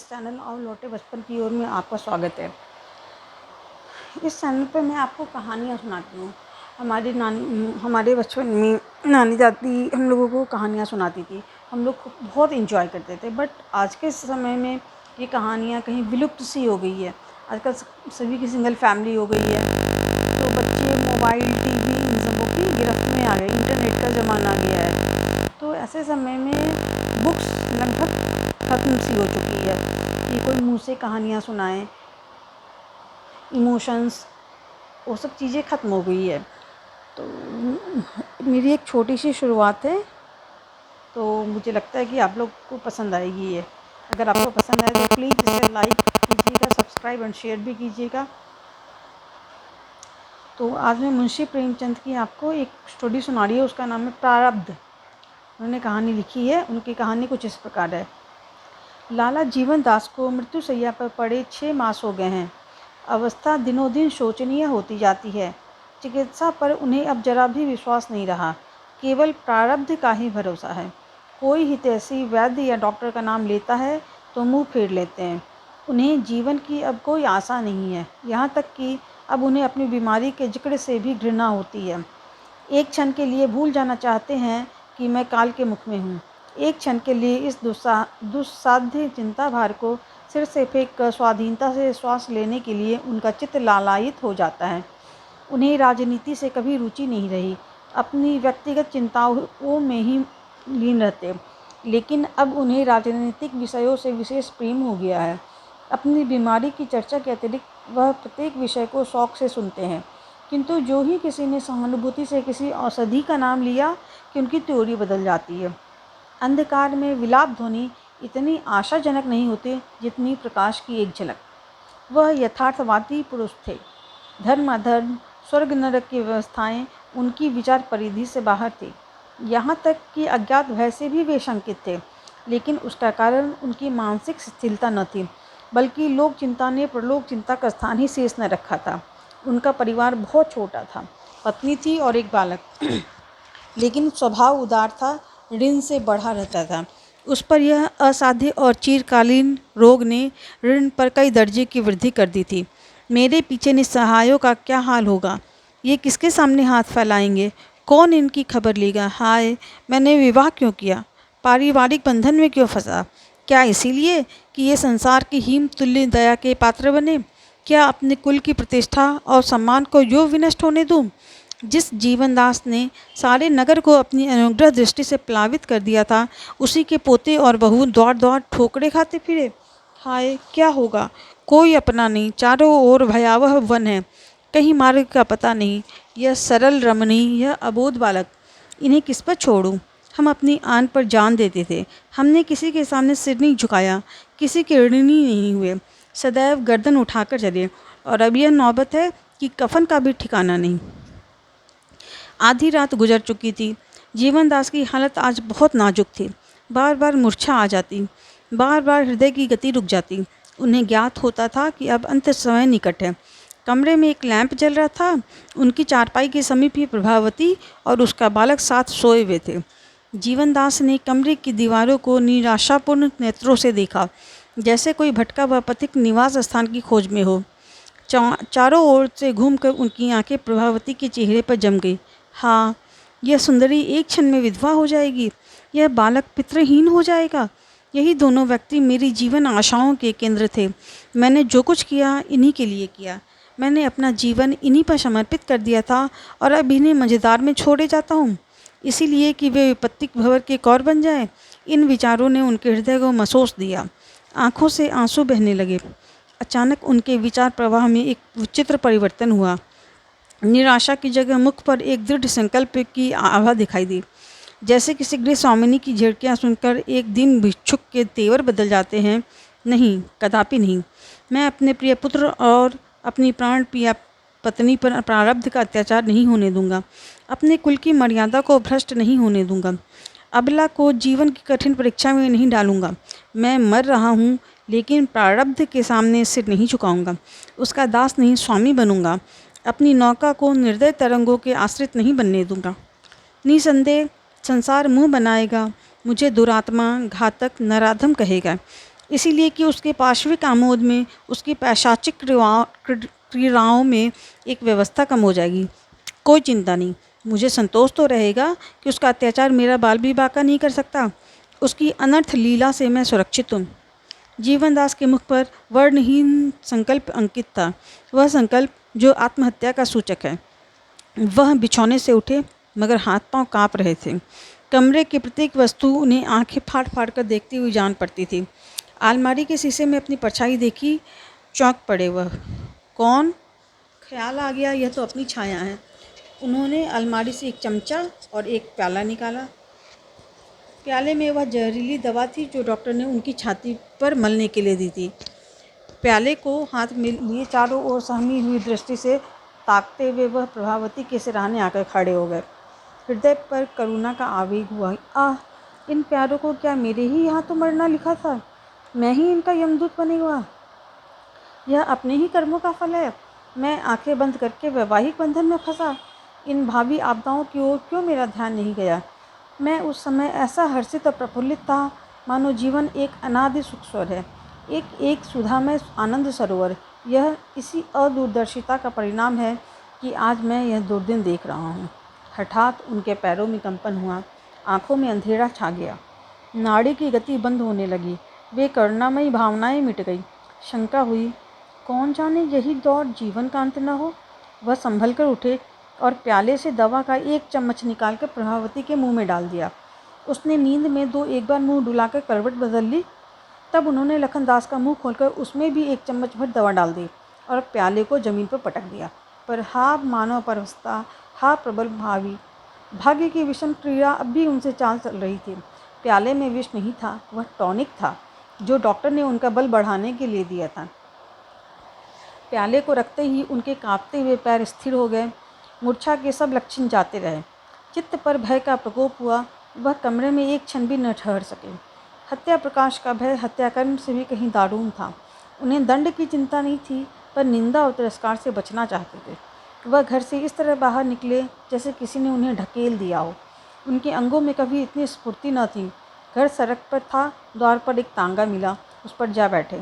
इस चैनल और लौटे बचपन की ओर में आपका स्वागत है। इस चैनल पे मैं आपको कहानियाँ सुनाती हूँ। हमारे बचपन में नानी दादी हम लोगों को कहानियाँ सुनाती थी। हम लोग बहुत एंजॉय करते थे। बट आज के समय में ये कहानियाँ कहीं विलुप्त सी हो गई है। आजकल सभी की सिंगल फैमिली हो गई है, तो बच्चे मोबाइल, टीवी इन सबों की गिरफ्त में आ गए। इंटरनेट का ज़माना आ गया है, तो ऐसे समय में बुक्स लगभग ख़त्म सी हो चुकी है कि कोई मुँह से कहानियाँ सुनाए। इमोशंस, वो सब चीज़ें ख़त्म हो गई है। तो मेरी एक छोटी सी शुरुआत है, तो मुझे लगता है कि आप लोग को पसंद आएगी ये। अगर आपको पसंद आए तो प्लीज़ इसे लाइक कीजिएगा, सब्सक्राइब एंड शेयर भी कीजिएगा। तो आज मैं मुंशी प्रेमचंद की आपको एक स्टोरी सुना रही है। उसका नाम है प्रारब्ध। उन्होंने कहानी लिखी है। उनकी कहानी कुछ इस प्रकार है। लाला जीवन दास को मृत्युशैया पर पड़े 6 मास हो गए हैं। अवस्था दिनों दिन शोचनीय होती जाती है। चिकित्सा पर उन्हें अब जरा भी विश्वास नहीं रहा। केवल प्रारब्ध का ही भरोसा है। कोई हितैषी वैद्य या डॉक्टर का नाम लेता है तो मुंह फेर लेते हैं। उन्हें जीवन की अब कोई आशा नहीं है। यहाँ तक कि अब उन्हें अपनी बीमारी के जिक्र से भी घृणा होती है। एक क्षण के लिए भूल जाना चाहते हैं कि मैं काल के मुख में हूँ। एक क्षण के लिए इस दुस्साध्य चिंता भार को सिर से फेंक कर स्वाधीनता से श्वास लेने के लिए उनका चित्त लालायित हो जाता है। उन्हें राजनीति से कभी रुचि नहीं रही। अपनी व्यक्तिगत चिंताओं में ही लीन रहते, लेकिन अब उन्हें राजनीतिक विषयों से विशेष प्रेम हो गया है। अपनी बीमारी की चर्चा के अतिरिक्त वह प्रत्येक विषय को शौक से सुनते हैं, किंतु जो ही किसी ने सहानुभूति से किसी औषधि का नाम लिया कि उनकी त्योरी बदल जाती है। अंधकार में विलाप ध्वनि इतनी आशाजनक नहीं होती जितनी प्रकाश की एक झलक। वह यथार्थवादी पुरुष थे। धर्म अधर्म, स्वर्ग नरक की व्यवस्थाएं उनकी विचार परिधि से बाहर थी। यहाँ तक कि अज्ञात भय से भी वे शंकित थे, लेकिन उसका कारण उनकी मानसिक स्थिरता न थी, बल्कि लोक चिंता ने प्रलोक चिंता का स्थान ही शेष न रखा था। उनका परिवार बहुत छोटा था। पत्नी थी और एक बालक, लेकिन स्वभाव उदार था, ऋण से बढ़ा रहता था। उस पर यह असाध्य और चिरकालीन रोग ने ऋण पर कई दर्जे की वृद्धि कर दी थी। मेरे पीछे निस्सहायों का क्या हाल होगा? ये किसके सामने हाथ फैलाएंगे? कौन इनकी खबर लेगा? हाय, मैंने विवाह क्यों किया? पारिवारिक बंधन में क्यों फंसा? क्या इसीलिए कि ये संसार की हीम तुल्य दया के पात्र बने? क्या अपने कुल की प्रतिष्ठा और सम्मान को यूँ विनष्ट होने दूँ? जिस जीवनदास ने सारे नगर को अपनी अनुग्रह दृष्टि से प्लावित कर दिया था, उसी के पोते और बहू दौड़ दौड़ ठोकरे खाते फिरे। हाय, क्या होगा? कोई अपना नहीं, चारों ओर भयावह वन है, कहीं मार्ग का पता नहीं। यह सरल रमणीय, यह अबोध बालक, इन्हें किस पर छोड़ूं? हम अपनी आन पर जान देते थे। हमने किसी के सामने सिर नहीं झुकाया, किसी के ऋणी नहीं हुए, सदैव गर्दन उठाकर चले। और अब यह नौबत है कि कफन का भी ठिकाना नहीं। आधी रात गुजर चुकी थी। जीवनदास की हालत आज बहुत नाजुक थी। बार बार मूर्छा आ जाती, बार बार हृदय की गति रुक जाती। उन्हें ज्ञात होता था कि अब अंत समय निकट है। कमरे में एक लैंप जल रहा था। उनकी चारपाई के समीप ही प्रभावती और उसका बालक साथ सोए हुए थे। जीवनदास ने कमरे की दीवारों को निराशापूर्ण नेत्रों से देखा, जैसे कोई भटका हुआ पथिक निवास स्थान की खोज में हो। चारों ओर से घूमकर उनकी आंखें प्रभावती के चेहरे पर जम गई। हाँ, यह सुंदरी एक क्षण में विधवा हो जाएगी, यह बालक पितृहीन हो जाएगा। यही दोनों व्यक्ति मेरी जीवन आशाओं के केंद्र थे। मैंने जो कुछ किया इन्हीं के लिए किया। मैंने अपना जीवन इन्हीं पर समर्पित कर दिया था और अब इन्हें मझेदार में छोड़े जाता हूँ, इसीलिए कि वे विपत्तिक भंवर के कौर बन जाएं। इन विचारों ने उनके हृदय को मसोस दिया। आँखों से आंसू बहने लगे। अचानक उनके विचार प्रवाह में एक विचित्र परिवर्तन हुआ। निराशा की जगह मुख पर एक दृढ़ संकल्प की आभा दिखाई दी। जैसे किसी गृह स्वामिनी की झिड़कियाँ सुनकर एक दिन भिक्षुक के तेवर बदल जाते हैं। नहीं, कदापि नहीं। मैं अपने प्रिय पुत्र और अपनी प्राण प्रिया पत्नी पर प्रारब्ध का अत्याचार नहीं होने दूंगा। अपने कुल की मर्यादा को भ्रष्ट नहीं होने दूंगा। अबला को जीवन की कठिन परीक्षा में नहीं डालूंगा। मैं मर रहा हूँ, लेकिन प्रारब्ध के सामने सिर नहीं झुकाऊंगा। उसका दास नहीं, स्वामी बनूंगा। अपनी नौका को निर्दय तरंगों के आश्रित नहीं बनने दूंगा। निसंदेह संसार मुंह बनाएगा, मुझे दुरात्मा, घातक, नराधम कहेगा। इसीलिए कि उसके पार्श्विक आमोद में, उसकी पैशाचिक क्रियाओं में एक व्यवस्था कम हो जाएगी। कोई चिंता नहीं, मुझे संतोष तो रहेगा कि उसका अत्याचार मेरा बाल भी बाका नहीं कर सकता। उसकी अनर्थ लीला से मैं सुरक्षित हूँ। जीवनदास के मुख पर वर्णहीन संकल्प अंकित था, वह संकल्प जो आत्महत्या का सूचक है। वह बिछौने से उठे, मगर हाथ पांव काँप रहे थे। कमरे की प्रत्येक वस्तु उन्हें आंखें फाड़ फाड़ कर देखती हुई जान पड़ती थी। अलमारी के शीशे में अपनी परछाई देखी, चौंक पड़े वह। कौन? ख्याल आ गया, यह तो अपनी छाया है। उन्होंने अलमारी से एक चमचा और एक प्याला निकाला। प्याले में वह जहरीली दवा थी जो डॉक्टर ने उनकी छाती पर मलने के लिए दी थी। प्याले को हाथ में लिए चारों ओर सहमी हुई दृष्टि से ताकते हुए वह प्रभावती के सिरहाने आकर खड़े हो गए। हृदय पर करुणा का आवेग हुआ। आह, इन प्यारों को क्या मेरे ही यहाँ तो मरना लिखा था? मैं ही इनका यमदूत बनेगा? यह अपने ही कर्मों का फल है। मैं आंखें बंद करके वैवाहिक बंधन में फंसा। इन भावी आपदाओं की ओर क्यों मेरा ध्यान नहीं गया? मैं उस समय ऐसा हर्षित और प्रफुल्लित था, मानो जीवन एक अनादि सुख स्वर है, एक एक सुधामय आनंद सरोवर। यह इसी अदूरदर्शिता का परिणाम है कि आज मैं यह दुर्दिन देख रहा हूँ। हठात उनके पैरों में कंपन हुआ, आँखों में अंधेरा छा गया, नाड़ी की गति बंद होने लगी, वे करुणामयी भावनाएं मिट गई। शंका हुई, कौन जाने यही दौर जीवन का अंत न हो। वह संभल कर उठे और प्याले से दवा का एक चम्मच निकालकर प्रभावती के मुंह में डाल दिया। उसने नींद में एक बार मुंह डुलाकर करवट बदल ली। तब उन्होंने लखनदास का मुंह खोलकर उसमें भी एक चम्मच भर दवा डाल दी और प्याले को जमीन पर पटक दिया। पर हा मानव परवस्था, हा प्रबल भावी, भाग्य की विषम क्रिया अब भी उनसे चाल चल रही थी। प्याले में विष नहीं था, वह टॉनिक था जो डॉक्टर ने उनका बल बढ़ाने के लिए दिया था। प्याले को रखते ही उनके कांपते हुए पैर स्थिर हो गए। मूर्छा के सब लक्षण जाते रहे। चित्त पर भय का प्रकोप हुआ। वह कमरे में एक क्षण भी न ठहर सके। हत्या प्रकाश का भय हत्याकर्म से भी कहीं दारुण था। उन्हें दंड की चिंता नहीं थी, पर निंदा और तिरस्कार से बचना चाहते थे। वह घर से इस तरह बाहर निकले जैसे किसी ने उन्हें ढकेल दिया हो। उनके अंगों में कभी इतनी स्फूर्ति न थी। घर सड़क पर था, द्वार पर एक तांगा मिला, उस पर जा बैठे।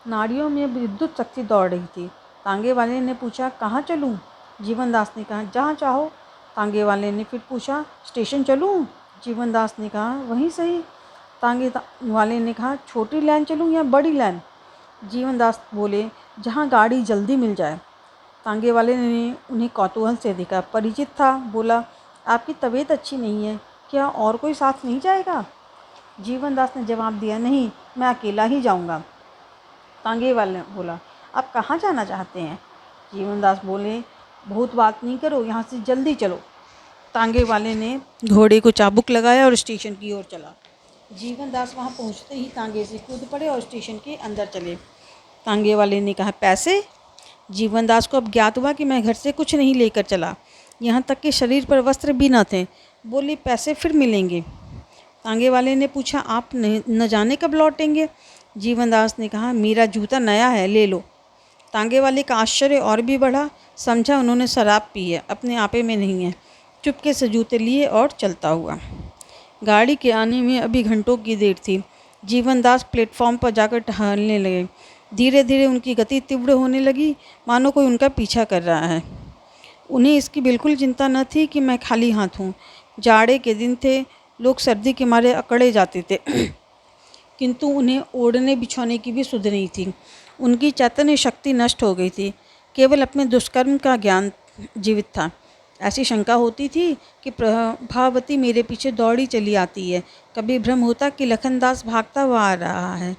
नाड़ियों में विद्युत शक्ति दौड़ रही थी। तांगे वाले ने पूछा, कहाँ चलूँ? जीवनदास ने कहा, जहाँ चाहो। तांगे वाले ने फिर पूछा, स्टेशन चलूँ? जीवनदास ने कहा, वहीं सही। तांगे वाले ने कहा, छोटी लाइन चलूँ या बड़ी लाइन? जीवनदास बोले, जहाँ गाड़ी जल्दी मिल जाए। तांगे वाले ने उन्हें कौतूहल से देखा, परिचित था। बोला, आपकी तबीयत अच्छी नहीं है, क्या और कोई साथ नहीं जाएगा? जीवनदास ने जवाब दिया, नहीं, मैं अकेला ही जाऊंगा। तांगे वाले बोला, आप कहाँ जाना चाहते हैं? जीवनदास बोले, बहुत बात नहीं करो, यहाँ से जल्दी चलो। तांगे वाले ने घोड़े को चाबुक लगाया और स्टेशन की ओर चला। जीवनदास वहाँ पहुँचते ही तांगे से कूद पड़े और स्टेशन के अंदर चले। तांगे वाले ने कहा, पैसे? जीवनदास को अब ज्ञात हुआ कि मैं घर से कुछ नहीं लेकर चला, यहाँ तक कि शरीर पर वस्त्र भी न थे। बोले, पैसे फिर मिलेंगे? तांगे वाले ने पूछा, आप न जाने कब लौटेंगे? जीवनदास ने कहा, मेरा जूता नया है, ले लो। तांगे वाले का आश्चर्य और भी बढ़ा। समझा उन्होंने शराब पी है, अपने आपे में नहीं है। चुपके से जूते लिए और चलता हुआ। गाड़ी के आने में अभी घंटों की देर थी। जीवनदास प्लेटफॉर्म पर जाकर टहलने लगे। धीरे धीरे उनकी गति तीव्र होने लगी, मानो कोई उनका पीछा कर रहा है। उन्हें इसकी बिल्कुल चिंता न थी कि मैं खाली हाथ हूँ। जाड़े के दिन थे, लोग सर्दी के मारे अकड़े जाते थे किंतु उन्हें ओढ़ने बिछौने की भी सुध नहीं थी। उनकी चैतन्य शक्ति नष्ट हो गई थी, केवल अपने दुष्कर्म का ज्ञान जीवित था। ऐसी शंका होती थी कि प्रभावती मेरे पीछे दौड़ी चली आती है। कभी भ्रम होता कि लखनदास भागता हुआ आ रहा है।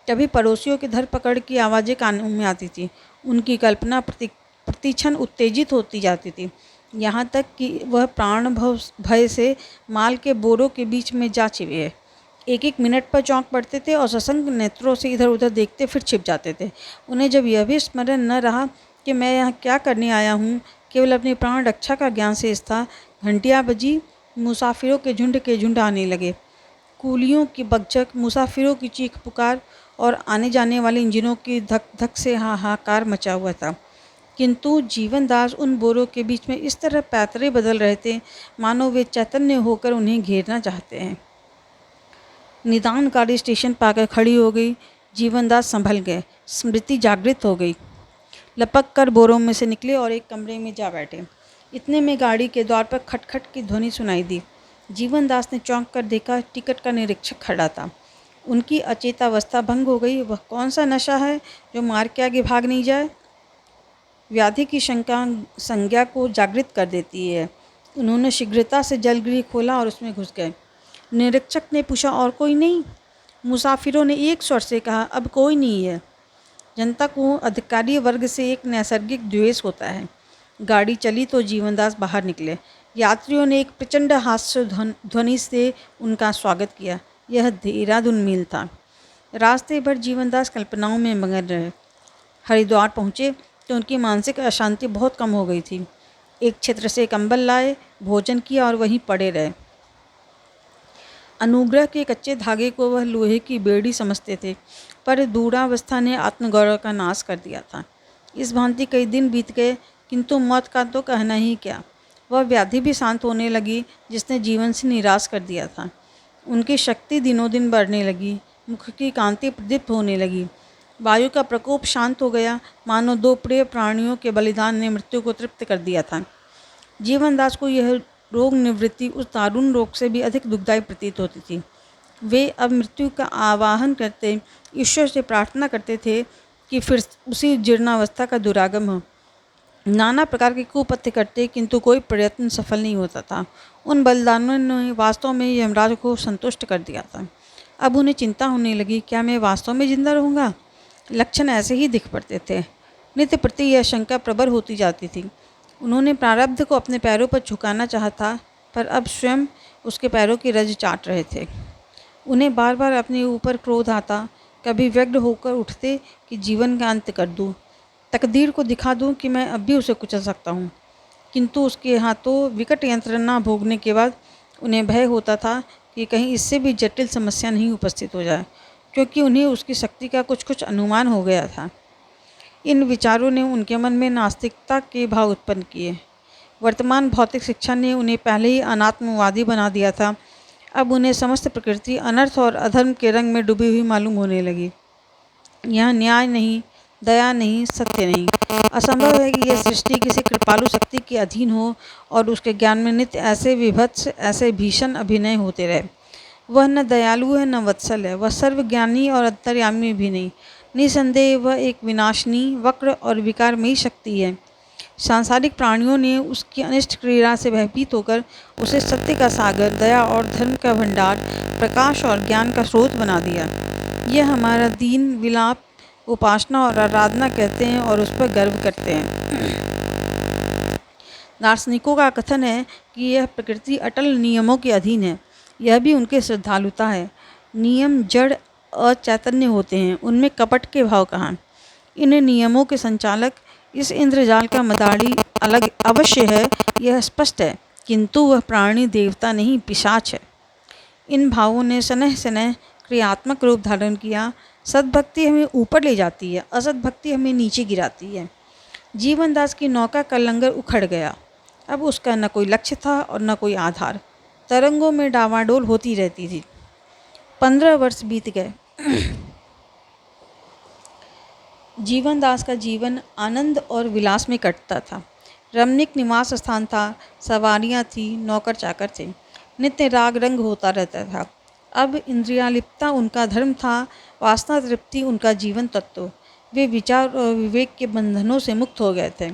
कभी पड़ोसियों की धरपकड़ की आवाज़ें कानों में आती थी। उनकी कल्पना प्रतिक्षण उत्तेजित होती जाती थी, यहाँ तक कि वह प्राण भय से माल के बोरों के बीच में जा छिपे है। एक एक मिनट पर चौंक पड़ते थे और सशंक नेत्रों से इधर उधर देखते फिर छिप जाते थे। उन्हें जब यह भी स्मरण न रहा कि मैं यहाँ क्या करने आया हूँ, केवल अपनी प्राण रक्षा का ज्ञान शेष था। घंटियाँ बजी, मुसाफिरों के झुंड आने लगे। कूलियों की बकझक, मुसाफिरों की चीख पुकार और आने जाने वाले इंजनों की धक धक से हाहाकार मचा हुआ था। किंतु जीवनदास उन बोरों के बीच में इस तरह पैतरे बदल रहे थे, मानो वे चैतन्य होकर उन्हें घेरना चाहते हैं। निदान गाड़ी स्टेशन पाकर खड़ी हो गई। जीवनदास संभल गए, स्मृति जागृत हो गई। लपक कर बोरों में से निकले और एक कमरे में जा बैठे। इतने में गाड़ी के द्वार पर खटखट की ध्वनि सुनाई दी। जीवनदास ने चौंक कर देखा, टिकट का निरीक्षक खड़ा था। उनकी अचेतावस्था भंग हो गई। वह कौन सा नशा है जो मार के आगे भाग नहीं जाए? व्याधि की शंका संज्ञा को जागृत कर देती है। उन्होंने शीघ्रता से जलगृह खोला और उसमें घुस गए। निरीक्षक ने पूछा, और कोई नहीं? मुसाफिरों ने एक स्वर से कहा, अब कोई नहीं है। जनता को अधिकारी वर्ग से एक नैसर्गिक द्वेष होता है। गाड़ी चली तो जीवनदास बाहर निकले। यात्रियों ने एक प्रचंड हास्य ध्वनि से उनका स्वागत किया। यह देहरादून मेल था। रास्ते भर जीवनदास कल्पनाओं में मगन रहे। हरिद्वार पहुँचे तो उनकी मानसिक अशांति बहुत कम हो गई थी। एक क्षेत्र से कंबल लाए, भोजन किया और वहीं पड़े रहे। अनुग्रह के कच्चे धागे को वह लोहे की बेड़ी समझते थे, पर दूरावस्था ने आत्मगौरव का नाश कर दिया था। इस भांति कई दिन बीत गए, किंतु मौत का तो कहना ही क्या। वह व्याधि भी शांत होने लगी जिसने जीवन से निराश कर दिया था। उनकी शक्ति दिनों दिन बढ़ने लगी, मुख की कांति प्रदीप्त होने लगी। वायु का प्रकोप शांत हो गया, मानो दो प्रिय प्राणियों के बलिदान ने मृत्यु को तृप्त कर दिया था। जीवनदास को यह रोग निवृत्ति उस दारुण रोग से भी अधिक दुखदायी प्रतीत होती थी। वे अब मृत्यु का आवाहन करते ईश्वर से प्रार्थना करते थे कि फिर उसी जीर्णावस्था का दुरागम हो। नाना प्रकार के कुपथ्य करते, किंतु कोई प्रयत्न सफल नहीं होता था। उन बलिदानों ने वास्तव में यमराज को संतुष्ट कर दिया था। अब उन्हें चिंता होने लगी, क्या मैं वास्तव में जिंदा रहूँगा? लक्षण ऐसे ही दिख पड़ते थे। नित्य प्रति यह शंका प्रबल होती जाती थी। उन्होंने प्रारब्ध को अपने पैरों पर झुकाना चाहा था, पर अब स्वयं उसके पैरों की रज चाट रहे थे। उन्हें बार बार अपने ऊपर क्रोध आता। कभी व्यग्र होकर उठते कि जीवन का अंत कर दूं, तकदीर को दिखा दूं कि मैं अब भी उसे कुचल सकता हूं। किंतु उसके हाथों विकट यंत्रणा भोगने के बाद उन्हें भय होता था कि कहीं इससे भी जटिल समस्या नहीं उपस्थित हो जाए, क्योंकि उन्हें उसकी शक्ति का कुछ कुछ अनुमान हो गया था। इन विचारों ने उनके मन में नास्तिकता के भाव उत्पन्न किए। वर्तमान भौतिक शिक्षा ने उन्हें पहले ही अनात्मवादी बना दिया था। अब उन्हें समस्त प्रकृति अनर्थ और अधर्म के रंग में डूबी हुई मालूम होने लगी। यहाँ न्याय नहीं, दया नहीं, सत्य नहीं। असंभव है कि यह सृष्टि किसी कृपालु शक्ति के अधीन हो और उसके ज्ञान में नित्य ऐसे विभत्स, ऐसे भीषण अभिनय होते रहे। वह न दयालु है न वत्सल है, वह सर्वज्ञानी और अंतर्यामी भी नहीं। निसंदेह वह एक विनाशनी, वक्र और विकारमयी शक्ति है। सांसारिक प्राणियों ने उसकी अनिष्ट क्रीड़ा से भयभीत होकर उसे सत्य का सागर, दया और धर्म का भंडार, प्रकाश और ज्ञान का स्रोत बना दिया। यह हमारा दीन विलाप, उपासना और आराधना कहते हैं और उस पर गर्व करते हैं। दार्शनिकों का कथन है कि यह प्रकृति अटल नियमों के अधीन है। यह भी उनके श्रद्धालुता है। नियम जड़ अचैतन्य होते हैं, उनमें कपट के भाव कहाँ। इन नियमों के संचालक इस इंद्रजाल का मदारी अलग अवश्य है, यह स्पष्ट है, किंतु वह प्राणी देवता नहीं, पिशाच है। इन भावों ने सनह सनह क्रियात्मक रूप धारण किया। सद्भक्ति हमें ऊपर ले जाती है, असद्भक्ति हमें नीचे गिराती है। जीवनदास की नौका का लंगर उखड़ गया। अब उसका न कोई लक्ष्य था और न कोई आधार। तरंगों में डावाडोल होती रहती थी। 15 वर्ष बीत गए। जीवनदास का जीवन आनंद और विलास में कटता था। रमणीक निवास स्थान था, सवारियाँ थी, नौकर चाकर थे, नित्य राग रंग होता रहता था। अब इंद्रियालिप्तता उनका धर्म था, वासना तृप्ति उनका जीवन तत्व। वे विचार और विवेक के बंधनों से मुक्त हो गए थे।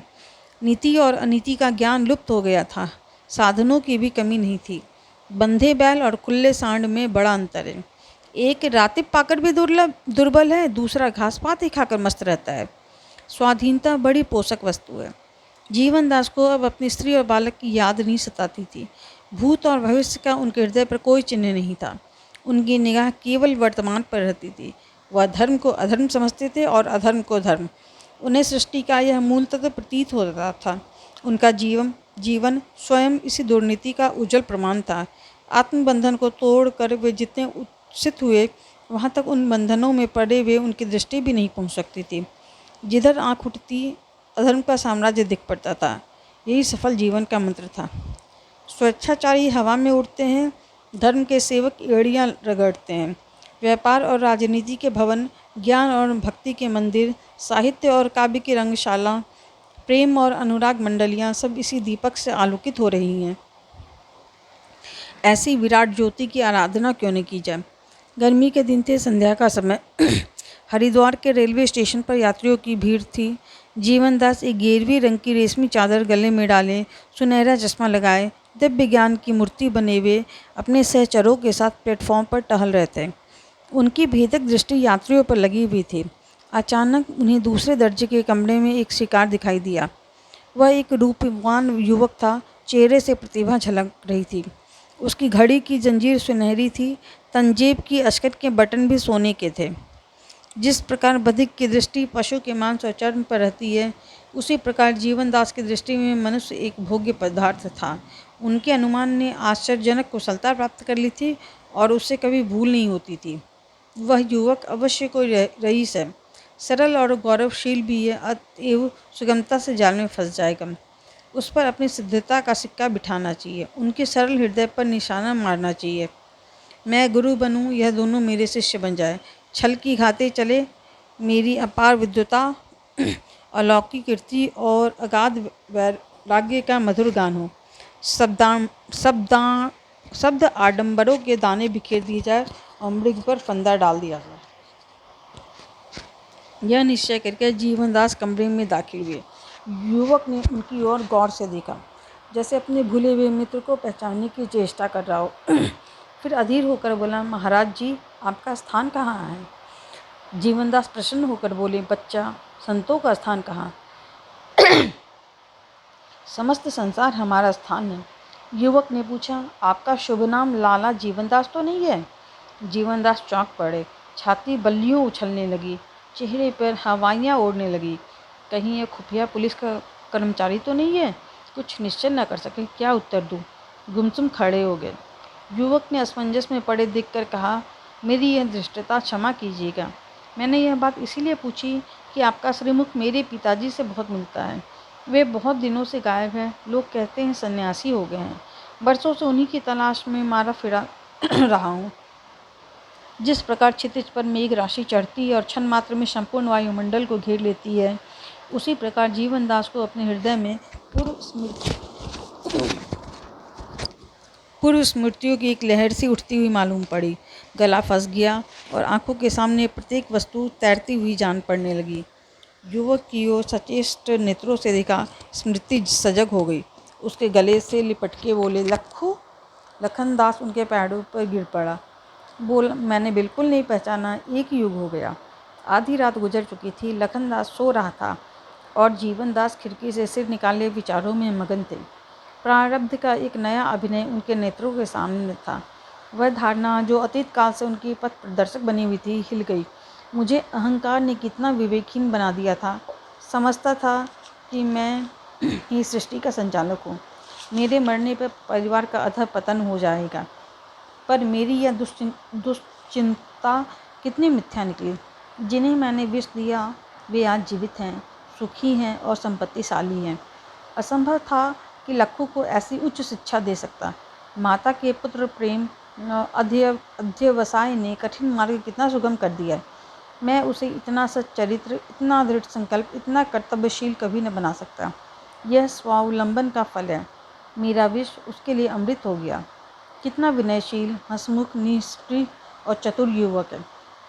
नीति और अनीति का ज्ञान लुप्त हो गया था। साधनों की भी कमी नहीं थी। बंधे बैल और खुले सांड में बड़ा अंतर है। एक रातिब पाकर भी दुर्बल है, दूसरा घास पात ही खाकर मस्त रहता है। स्वाधीनता बड़ी पोषक वस्तु है। जीवनदास को अब अपनी स्त्री और बालक की याद नहीं सताती थी। भूत और भविष्य का उनके हृदय पर कोई चिन्ह नहीं था। उनकी निगाह केवल वर्तमान पर रहती थी। वह धर्म को अधर्म समझते थे और अधर्म को धर्म। उन्हें सृष्टि का यह मूल तत्व प्रतीत होता था। उनका जीवन स्वयं इसी दुर्नीति का उज्जवल प्रमाण था। आत्मबंधन को तोड़कर वे जितने उत्सित हुए, वहाँ तक उन बंधनों में पड़े हुए उनकी दृष्टि भी नहीं पहुँच सकती थी। जिधर आँख उठती, अधर्म का साम्राज्य दिख पड़ता था। यही सफल जीवन का मंत्र था। स्वेच्छाचारी हवा में उड़ते हैं, धर्म के सेवक एड़ियाँ रगड़ते हैं। व्यापार और राजनीति के भवन ज्ञान और भक्ति के मंदिर, साहित्य और काव्य की रंगशाला, प्रेम और अनुराग मंडलियाँ सब इसी दीपक से आलोकित हो रही हैं। ऐसी विराट ज्योति की आराधना क्यों न की जाए। गर्मी के दिन थे, संध्या का समय। हरिद्वार के रेलवे स्टेशन पर यात्रियों की भीड़ थी। जीवनदास एक गेरवी रंग की रेशमी चादर गले में डाले, सुनहरा चश्मा लगाए, दिव्य ज्ञान की मूर्ति बने हुए अपने सहचरों के साथ प्लेटफॉर्म पर टहल रहे थे। उनकी भेदक दृष्टि यात्रियों पर लगी हुई थी। अचानक उन्हें दूसरे दर्जे के कमरे में एक शिकार दिखाई दिया। वह एक रूपवान युवक था, चेहरे से प्रतिभा झलक रही थी। उसकी घड़ी की जंजीर सुनहरी थी, तंजेब की अस्कट के बटन भी सोने के थे। जिस प्रकार बधिक की दृष्टि पशु के मांस और चर्म पर रहती है, उसी प्रकार जीवनदास की दृष्टि में मनुष्य एक भोग्य पदार्थ था। उनके अनुमान ने आश्चर्यजनक कुशलता प्राप्त कर ली थी और उससे कभी भूल नहीं होती थी। वह युवक अवश्य कोई रईस है, सरल और गौरवशील भी है, अतएव सुगमता से जाल में फंस जाएगा। उस पर अपनी सिद्धता का सिक्का बिठाना चाहिए, उनके सरल हृदय पर निशाना मारना चाहिए। मैं गुरु बनूं, यह दोनों मेरे शिष्य बन जाए। छल की खाते चले, मेरी अपार विद्वता, अलौकिक कीर्ति और अगाध वैराग्य का मधुर गान हो। शब्द आडंबरों के दाने बिखेर दिए जाए और मृग पर फंदा डाल दिया जाए। यह निश्चय करके जीवनदास कमरे में दाखिल हुए। युवक ने उनकी ओर गौर से देखा, जैसे अपने भूले हुए मित्र को पहचानने की चेष्टा कर रहा हो। फिर अधीर होकर बोला, महाराज जी, आपका स्थान कहाँ है? जीवनदास प्रसन्न होकर बोले, बच्चा, संतों का स्थान कहाँ? समस्त संसार हमारा स्थान है। युवक ने पूछा, आपका शुभ नाम लाला जीवनदास तो नहीं है? जीवनदास चौंक पड़े, छाती बल्लियों उछलने लगी, चेहरे पर हवाइयाँ उड़ने लगी। कहीं यह खुफिया पुलिस का कर्मचारी तो नहीं है? कुछ निश्चय न कर सके क्या उत्तर दूँ। गुमसुम खड़े हो गए। युवक ने असमंजस में पड़े देखकर कहा, मेरी यह धृष्टता क्षमा कीजिएगा। मैंने यह बात इसीलिए पूछी कि आपका श्रीमुख मेरे पिताजी से बहुत मिलता है। वे बहुत दिनों से गायब हैं, लोग कहते हैं सन्यासी हो गए हैं। बरसों से उन्हीं की तलाश में मारा फिरा रहा हूँ। जिस प्रकार क्षितिज पर मेघ राशि चढ़ती और क्षण मात्र में संपूर्ण वायुमंडल को घेर लेती है, उसी प्रकार जीवनदास को अपने हृदय में पूर्व स्मृतियों की एक लहर सी उठती हुई मालूम पड़ी। गला फंस गया और आंखों के सामने प्रत्येक वस्तु तैरती हुई जान पड़ने लगी। युवक की ओर सचेष्ट नेत्रों से देखा, स्मृति सजग हो गई। उसके गले से लिपट के बोले, लखू। लखनदास उनके पैरों पर गिर पड़ा। बोला, मैंने बिल्कुल नहीं पहचाना, एक युग हो गया। आधी रात गुजर चुकी थी। लखनदास सो रहा था और जीवनदास खिड़की से सिर निकाले विचारों में मगन थे। प्रारब्ध का एक नया अभिनय उनके नेत्रों के सामने था। वह धारणा जो अतीत काल से उनकी पथ प्रदर्शक बनी हुई थी, हिल गई। मुझे अहंकार ने कितना विवेकहीन बना दिया था। समझता था कि मैं ही सृष्टि का संचालक हूँ। मेरे मरने पर परिवार का अधःपतन हो जाएगा। पर मेरी यह दुश्चिंता कितनी मिथ्या निकली। जिन्हें मैंने विष दिया वे आज जीवित हैं, सुखी हैं और संपत्तिशाली हैं। असंभव था कि लक्खू को ऐसी उच्च शिक्षा दे सकता। माता के पुत्र प्रेम अध्यवसाय ने कठिन मार्ग कितना सुगम कर दिया है। मैं उसे इतना सच्चरित्र, इतना दृढ़ संकल्प, इतना कर्तव्यशील कभी न बना सकता। यह स्वावलंबन का फल है। मेरा विष उसके लिए अमृत हो गया। कितना विनयशील, हंसमुख, निष्ठुर और चतुर युवक है।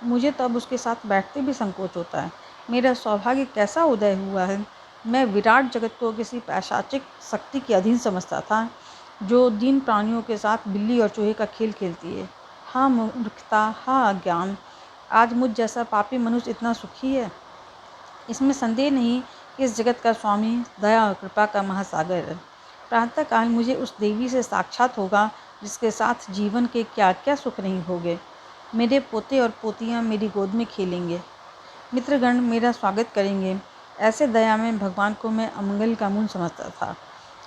मुझे तो अब उसके साथ बैठते भी संकोच होता है। मेरा सौभाग्य कैसा उदय हुआ है। मैं विराट जगत को किसी पैशाचिक शक्ति के अधीन समझता था, जो दीन प्राणियों के साथ बिल्ली और चूहे का खेल खेलती है। हाँ मूर्खता, हाँ अज्ञान। आज मुझ जैसा पापी मनुष्य इतना सुखी है, इसमें संदेह नहीं कि इस जगत का स्वामी दया और कृपा का महासागर है। प्रातःकाल मुझे उस देवी से साक्षात होगा जिसके साथ जीवन के क्या क्या सुख नहीं होंगे। मेरे पोते और पोतियाँ मेरी गोद में खेलेंगे, मित्रगण मेरा स्वागत करेंगे। ऐसे दया में भगवान को मैं अमंगल का मूल समझता था।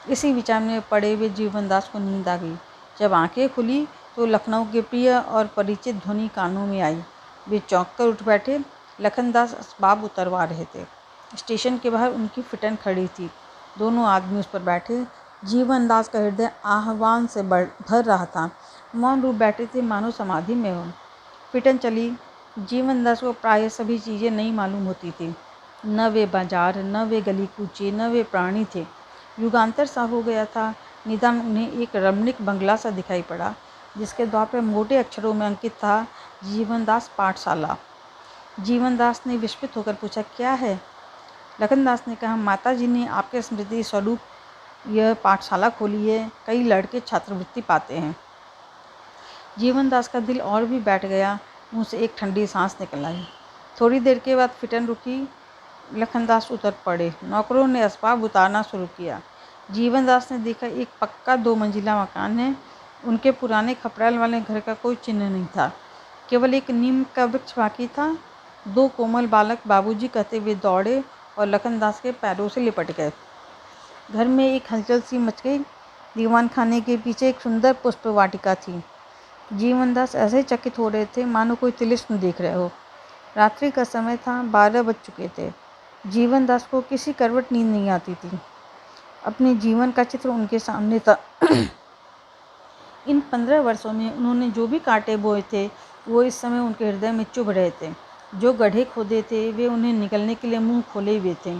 इसी विचार में पड़े हुए जीवनदास को नींद आ गई। जब आंखें खुली तो लखनऊ के प्रिय और परिचित ध्वनि कानों में आई। वे चौंक कर उठ बैठे। लखनदास असबाब उतरवा रहे थे। स्टेशन के बाहर उनकी फिटन खड़ी थी। दोनों आदमी उस पर बैठे। जीवनदास का हृदय आह्वान से भर रहा था। मौन रूप बैठे थे, मानो समाधि में हो। फिटन चली। जीवनदास को प्रायः सभी चीज़ें नहीं मालूम होती थी। न वे बाजार, न वे गली कूचे, न वे प्राणी थे। युगांतर सा हो गया था। निदान उन्हें एक रमणीक बंगला सा दिखाई पड़ा, जिसके द्वार पर मोटे अक्षरों में अंकित था, जीवनदास पाठशाला। जीवनदास ने विस्मित होकर पूछा, क्या है? लखनदास ने कहा, माता जी ने आपके स्मृति स्वरूप यह पाठशाला खोली है। कई लड़के छात्रवृत्ति पाते हैं। जीवनदास का दिल और भी बैठ गया। मुँह से एक ठंडी सांस निकल आई। थोड़ी देर के बाद फिटन रुकी। लखनदास उतर पड़े। नौकरों ने असबाब उतारना शुरू किया। जीवनदास ने देखा, एक पक्का 2 मंजिला मकान है। उनके पुराने खपड़ैल वाले घर का कोई चिन्ह नहीं था। केवल एक नीम का वृक्ष बाकी था। 2 कोमल बालक बाबूजी कहते हुए दौड़े और लखनदास के पैरों से लिपट गए। घर में एक हलचल सी मच गई। दीवान खाने के पीछे एक सुंदर पुष्प वाटिका थी। जीवनदास ऐसे चकित हो रहे थे मानो कोई तिलिस्म देख रहे हो। रात्रि का समय था, 12 बज चुके थे। जीवनदास को किसी करवट नींद नहीं आती थी। अपने जीवन का चित्र उनके सामने था। इन 15 वर्षों में उन्होंने जो भी कांटे बोए थे, वो इस समय उनके हृदय में चुभ रहे थे। जो गड्ढे खोदे थे, वे उन्हें निकलने के लिए मुंह खोले हुए थे।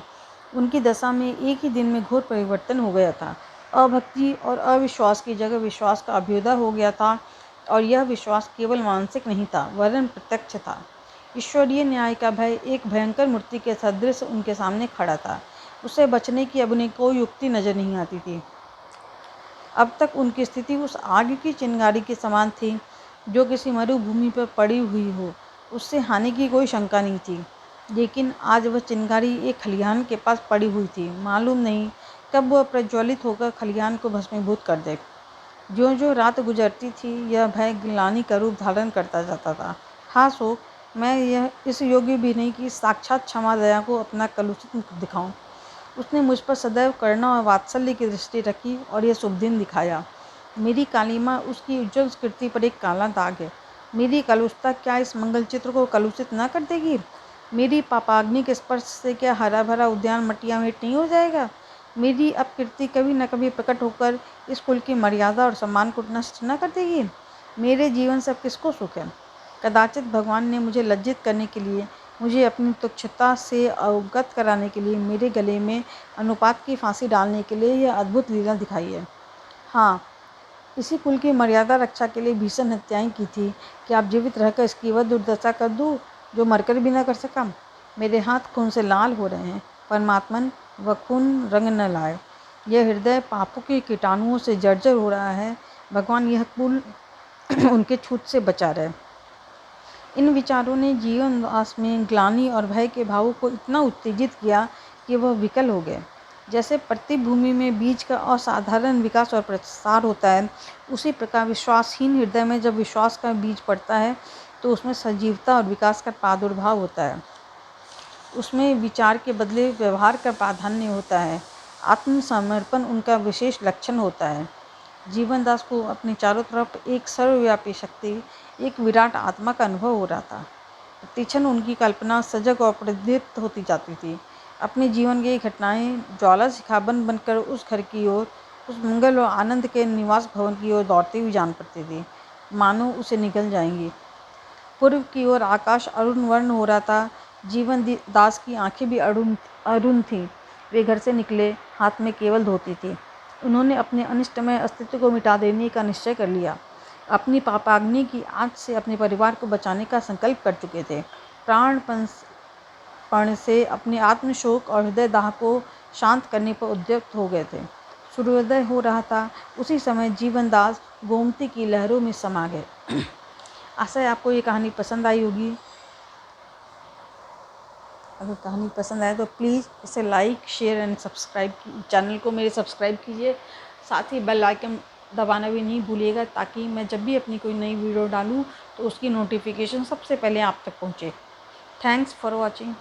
उनकी दशा में एक ही दिन में घोर परिवर्तन हो गया था। अभक्ति और अविश्वास की जगह विश्वास का अभ्युदय हो गया था, और यह विश्वास केवल मानसिक नहीं था, वरन प्रत्यक्ष था। ईश्वरीय न्याय का भय एक भयंकर मूर्ति के सदृश उनके सामने खड़ा था। उससे बचने की अब उन्हें कोई युक्ति नजर नहीं आती थी। अब तक उनकी स्थिति उस आग की चिंगारी के समान थी, जो किसी मरुभूमि पर पड़ी हुई हो। उससे हानि की कोई शंका नहीं थी। लेकिन आज वह चिंगारी एक खलिहान के पास पड़ी हुई थी। मालूम नहीं कब वह प्रज्वलित होकर खलिहान को भस्मीभूत कर दे। ज्यों-ज्यों रात गुजरती थी, यह भय ग्लानि का रूप धारण करता जाता था। हाँ सो, मैं यह इस योग्य भी नहीं कि साक्षात क्षमा दया को अपना कलुषित मुख दिखाऊं। उसने मुझ पर सदैव करुणा और वात्सल्य की दृष्टि रखी और यह शुभ दिन दिखाया। मेरी कालीमा, उसकी उज्ज्वल कीर्ति पर एक काला दाग है। मेरी कलुषता क्या इस मंगल चित्र को कलुषित न कर देगी? मेरी पापाग्नि के स्पर्श से क्या हरा भरा उद्यान मटिया मेट नहीं हो जाएगा? मेरी अपकीर्ति कभी न कभी प्रकट होकर इस कुल की मर्यादा और सम्मान को नष्ट न कर देगी? मेरे जीवन से अब किसको सुख है? कदाचित भगवान ने मुझे लज्जित करने के लिए, मुझे अपनी तुच्छता से अवगत कराने के लिए, मेरे गले में अनुपात की फांसी डालने के लिए यह अद्भुत लीला दिखाई है। हाँ, इसी कुल की मर्यादा रक्षा के लिए भीषण हत्याएं की थी कि आप जीवित रहकर इसकी वह दुर्दशा कर दूँ जो मरकर भी न कर सका। मेरे हाथ खून से लाल हो रहे हैं। परमात्मन, वह खून रंग न लाए। यह हृदय पापों के कीटाणुओं से जर्जर हो रहा है। भगवान यह कुल उनके छूत से बचा रहे। इन विचारों ने जीवनदास में ग्लानि और भय के भावों को इतना उत्तेजित किया कि वह विकल हो गए। जैसे प्रतिभूमि में बीज का असाधारण विकास और प्रसार होता है, उसी प्रकार विश्वासहीन हृदय में जब विश्वास का बीज पड़ता है, तो उसमें सजीवता और विकास का प्रादुर्भाव होता है। उसमें विचार के बदले व्यवहार का प्राधान्य होता है। आत्मसमर्पण उनका विशेष लक्षण होता है। जीवनदास को अपने चारों तरफ एक सर्वव्यापी शक्ति, एक विराट आत्मा का अनुभव हो रहा था। प्रतिक्षण उनकी कल्पना सजग और प्रदीप्त होती जाती थी। अपने जीवन की घटनाएं ज्वाला शिखाबंद बनकर उस घर की ओर, उस मंगल और आनंद के निवास भवन की ओर दौड़ती हुई जान पड़ती थी, मानो उसे निगल जाएंगी। पूर्व की ओर आकाश अरुण वर्ण हो रहा था। जीवन दास की आंखें भी अरुण थीं। वे घर से निकले, हाथ में केवल धोती थी। उन्होंने अपने अनिष्टमय अस्तित्व को मिटा देने का निश्चय कर लिया। अपनी पापाग्नि की आग से अपने परिवार को बचाने का संकल्प कर चुके थे। प्राणपण से अपने आत्मशोक और हृदय दाह को शांत करने पर उद्युक्त हो गए थे। सूर्योदय हो रहा था। उसी समय जीवनदास गोमती की लहरों में समा गए। आशा है आपको ये कहानी पसंद आई होगी। अगर कहानी पसंद आए तो प्लीज़ इसे like, share and subscribe, channel को मेरे सब्सक्राइब कीजिए। साथ ही बेल आइकन दबाना भी नहीं भूलिएगा, ताकि मैं जब भी अपनी कोई नई वीडियो डालूँ तो उसकी नोटिफिकेशन सबसे पहले आप तक पहुँचे। Thanks for watching.